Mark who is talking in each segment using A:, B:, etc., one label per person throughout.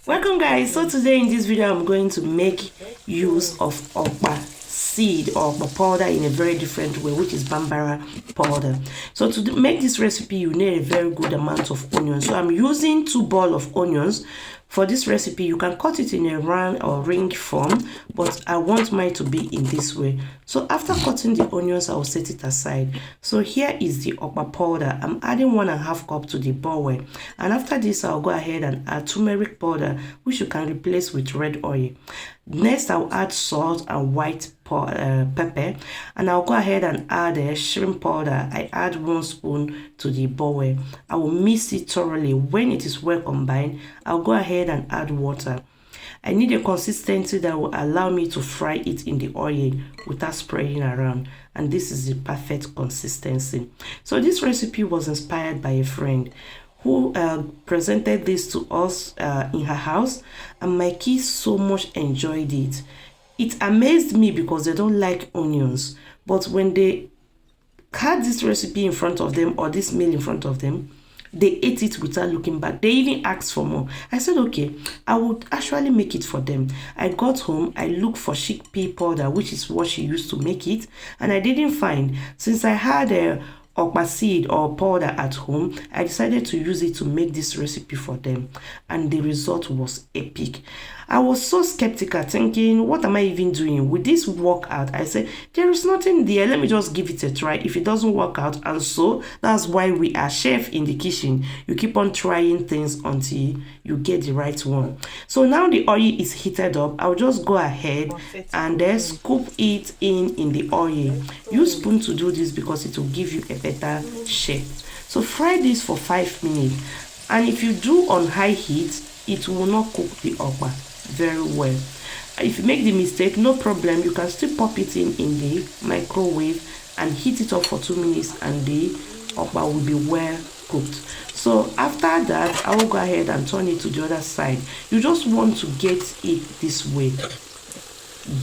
A: Welcome guys. So today in this video I'm going to make use of okpa seed or okpa powder in a very different way, which is Bambara powder. So to make this recipe you need a very good amount of onions. So I'm using 2 balls of onions. For this recipe, you can cut it in a round or ring form, but I want mine to be in this way. So after cutting the onions, I will set it aside. So here is the okpa powder. I'm adding 1.5 cup to the bowl. And after this, I'll go ahead and add turmeric powder, which you can replace with red oil. Next, I'll add salt and white pepper, and I'll go ahead and add shrimp powder. I add 1 spoon to the bowl. I will mix it thoroughly. When it is well combined, I'll go ahead and add water. I need a consistency that will allow me to fry it in the oil without spraying around, and this is the perfect consistency. So this recipe was inspired by a friend who presented this to us in her house, and my kids so much enjoyed it. It amazed me because they don't like onions, but when they had this recipe in front of them or this meal in front of them, they ate it without looking back. They even asked for more. I said, okay, I would actually make it for them. I got home, I looked for chickpea powder, which is what she used to make it, and I didn't find. Since I had a okpa seed or powder at home, I decided to use it to make this recipe for them, and the result was epic. I was so skeptical, thinking, what am I even doing? Will this work out? I said, there is nothing there, let me just give it a try. If it doesn't work out, and so that's why we are chef in the kitchen. You keep on trying things until you get the right one. So now the oil is heated up. I'll just go ahead and then scoop it in the oil. Use spoon to do this because it will give you a better shape. So fry this for 5 minutes, and if you do on high heat, it will not cook the okpa very well. If you make the mistake, no problem, you can still pop it in the microwave and heat it up for 2 minutes, and the okpa will be well cooked. So after that, I will go ahead and turn it to the other side. You just want to get it this way.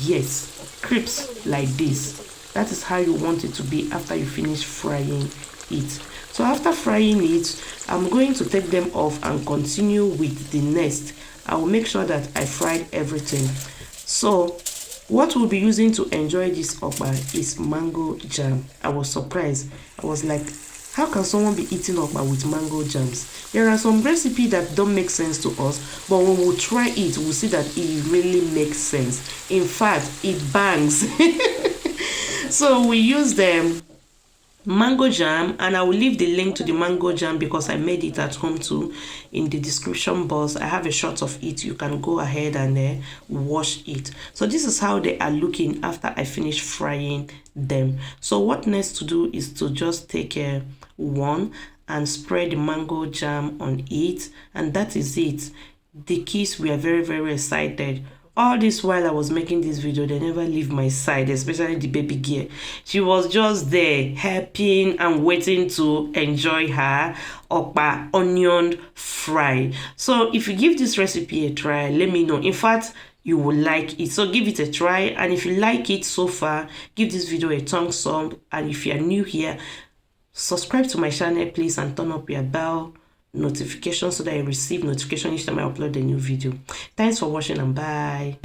A: Yes, crisp like this. That is how you want it to be after you finish frying it. So after frying it, I'm going to take them off and continue with the next. I will make sure that I fried everything. So what we'll be using to enjoy this okpa is mango jam. I was surprised. I was like, how can someone be eating okpa with mango jams? There are some recipes that don't make sense to us, but when we try it, we'll see that it really makes sense. In fact, it bangs. So we use the mango jam, and I will leave the link to the mango jam because I made it at home too in the description box. I have a shot of it. You can go ahead and wash it. So this is how they are looking after I finish frying them. So what next to do is to just take one and spread the mango jam on it, and that is it. The kids were very, very excited. All this while I was making this video, they never leave my side, especially the baby girl. She was just there helping and waiting to enjoy her okpa onion fry. So if you give this recipe a try, let me know. In fact, you will like it. So give it a try, and if you like it so far, give this video a thumbs up. And if you are new here, subscribe to my channel please, and turn up your bell notification so that you receive notification each time I upload a new video. Thanks for watching, and bye.